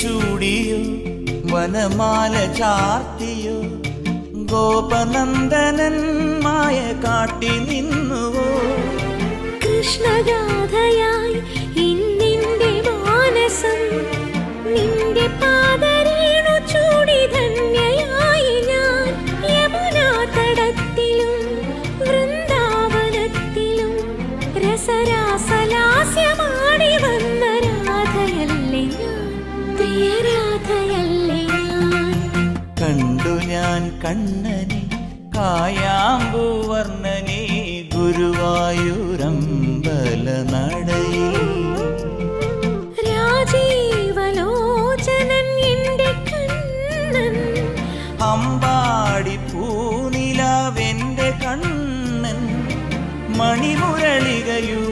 ചൂടിയോ വനമാല ചാർത്തിയോ ഗോപനന്ദനൻ മായ കാട്ടി നിന്നുവോ കൃഷ്ണഗാഥയായി ഇന്നിന്റെ മാനസം നിന്റെ പാദരേണു ചൂടി ധന്യയായി ഞാൻ യമുനാ തടത്തിലും വൃന്ദാവനത്തിലും രസരാസലാസ്യമാടി വന്ന രാധയല്ലേ ഞാൻ പ്രിയരാധയല്ലേ ഞാൻ കണ്ടു ഞാൻ കണ്ണനെ കായാമ്പൂവർണ്ണനെ ഗുരുവായൂരമ്പല നടയിൽ രാജീവലോചനൻ എന്റെ കണ്ണൻ അമ്പാടി പൂനിലാവെന്റെ കണ്ണൻ മണിമുരളികയൂ